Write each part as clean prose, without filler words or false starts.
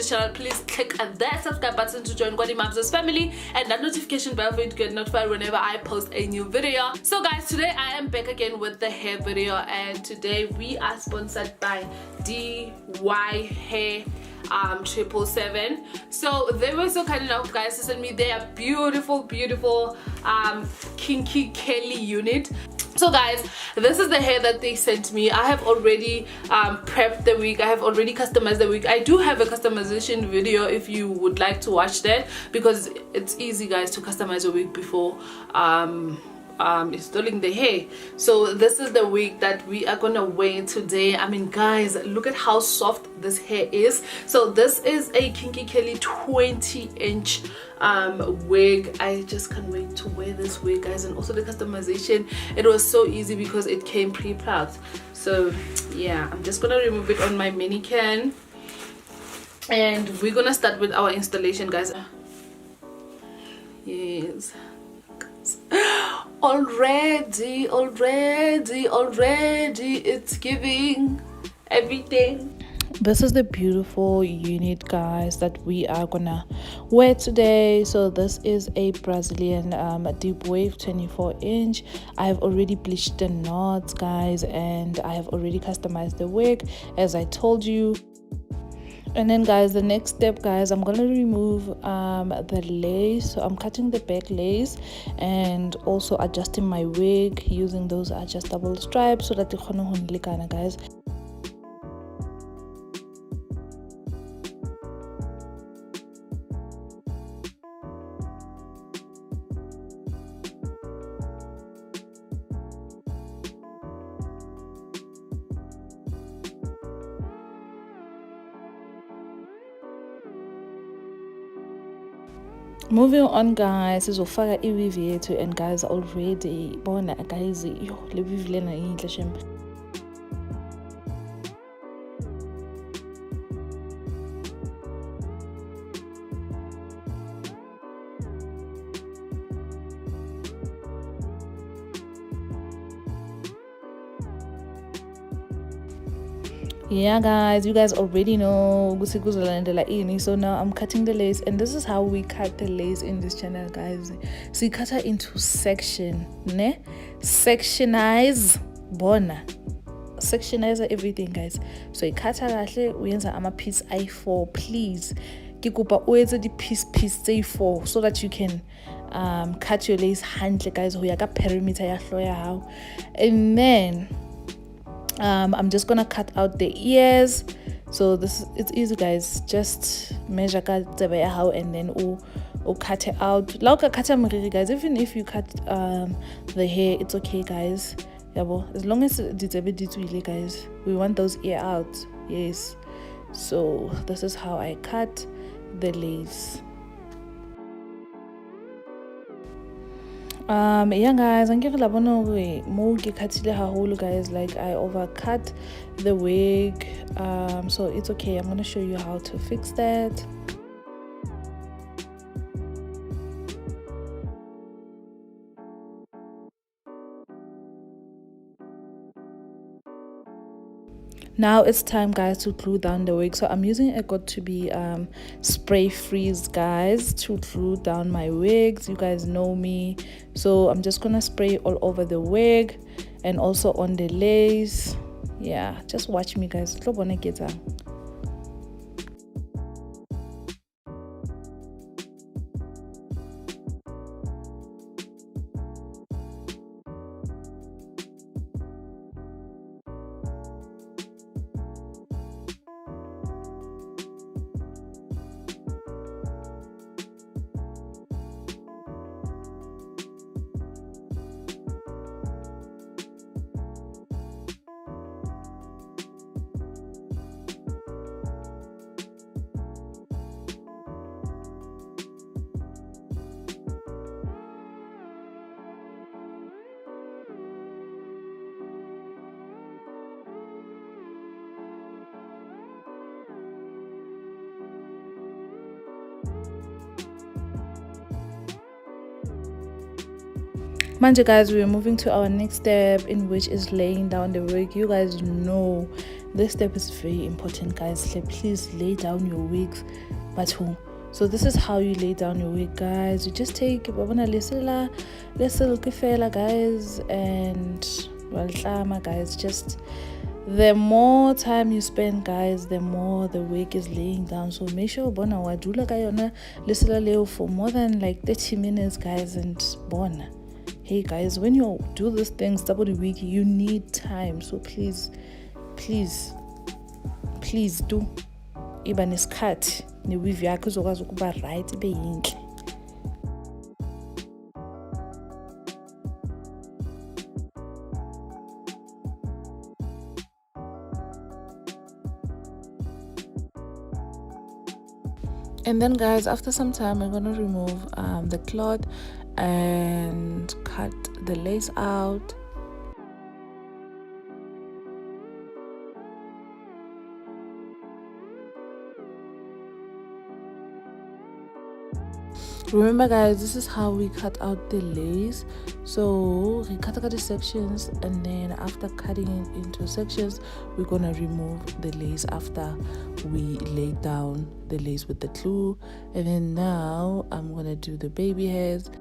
this channel, please click that subscribe button to join Kwadi Mabs' family and that notification bell for you to get notified whenever I post a new video. So guys, today I am back again with the hair video, and today we are sponsored by DY Hair 777. So they were so kind enough, guys, to send me their beautiful kinky Kelly unit. So guys, this is the hair that they sent me. I have already prepped the wig. I have already customized the wig. I do have a customization video if you would like to watch that, because it's easy, guys, to customize a wig before installing the hair. So this is the wig that we are gonna wear today. I mean, guys, look at how soft this hair is. So this is a Kinky Kelly 20-inch wig. I just can't wait to wear this wig, guys. And also the customization, it was so easy because it came pre-plugged. So yeah, I'm just gonna remove it on my mannequin and we're gonna start with our installation, guys. Yes, already it's giving everything. This is the beautiful unit, guys, that we are gonna wear today. So this is a Brazilian deep wave 24-inch. I have already bleached the knots, guys, and I have already customized the wig as I told you. And then, guys, the next step, guys, I'm gonna remove the lace. So I'm cutting the back lace and also adjusting my wig using those adjustable stripes so that the guys. Moving on, guys, sizofaka i-weave yethu, and guys, already bona guys, yo le weave lena inhle shem. Yeah, guys, you guys already know. So now I'm cutting the lace, and this is how we cut the lace in this channel, guys. So you cut her into section, ne? Sectionize everything, guys. So you cut her we use a piece I4, please. Kikupa uweze the piece A4 so that you can cut your lace handle, guys. Perimeter ya floor how, and then I'm just gonna cut out the ears. So it's easy, guys. Just measure how and then cut it out. Guys, even if you cut the hair, it's okay, guys. As long as it's a bit guys, we want those ear out. Yes. So this is how I cut the lace. Yeah, guys, guys, like I overcut the wig, so it's okay. I'm gonna show you how to fix that. Now it's time, guys, to glue down the wig. So I'm using a got2b spray freeze, guys, to glue down my wigs. You guys know me, so I'm just gonna spray all over the wig and also on the lace. Yeah, just watch me, guys. Manja, guys, we're moving to our next step, in which is laying down the wig. You guys know this step is very important, guys. Please lay down your wigs. But so this is how you lay down your wig, guys. You just take guys, and guys, just the more time you spend, guys, the more the wig is laying down. So make sure bona wadula kayona lesela leo for more than like 30 minutes, guys. And bona, hey guys, when you do these things double the wig, you need time. So please do iba nesikhathi ne-weave yakho izokwazi ukuba right, ibe yinhle. And then, guys, after some time, I'm gonna remove the cloth and cut the lace out. Remember, guys, this is how we cut out the lace. So we cut the sections, and then after cutting it into sections, we're gonna remove the lace after we lay down the lace with the glue. And then now I'm gonna do the baby hairs.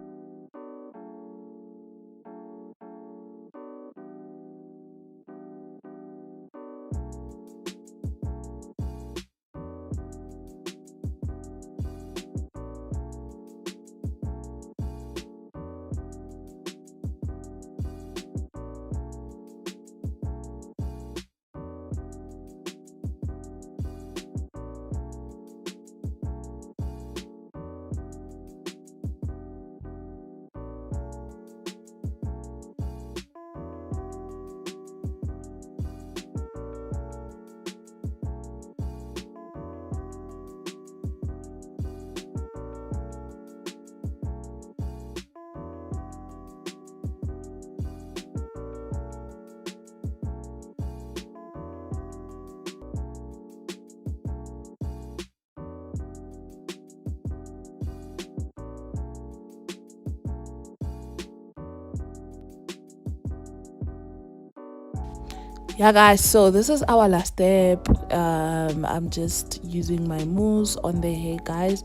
Yeah, guys, so this is our last step. I'm just using my mousse on the hair, guys.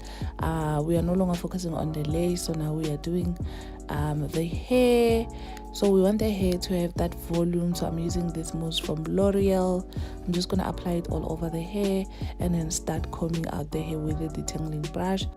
We are no longer focusing on the lace, so now we are doing the hair. So we want the hair to have that volume, so I'm using this mousse from L'Oreal. I'm just gonna apply it all over the hair and then start combing out the hair with a detangling brush.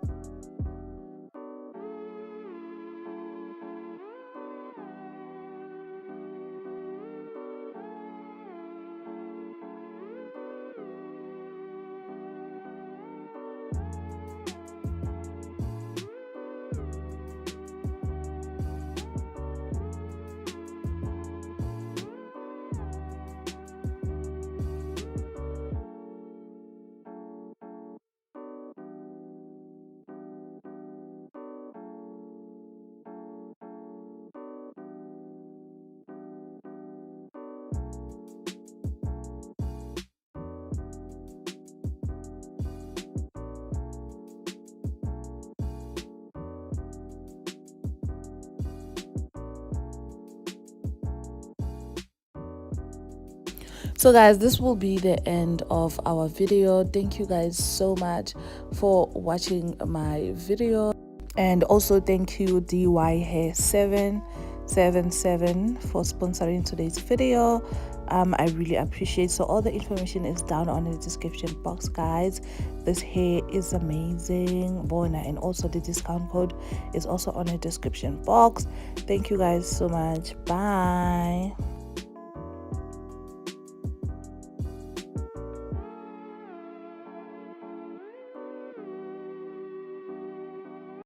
So guys, this will be the end of our video. Thank you guys so much for watching my video, and also thank you DY Hair 777 for sponsoring today's video. I really appreciate. So all the information is down on the description box, guys. This hair is amazing, Bona, and also the discount code is also on the description box. Thank you guys so much. Bye.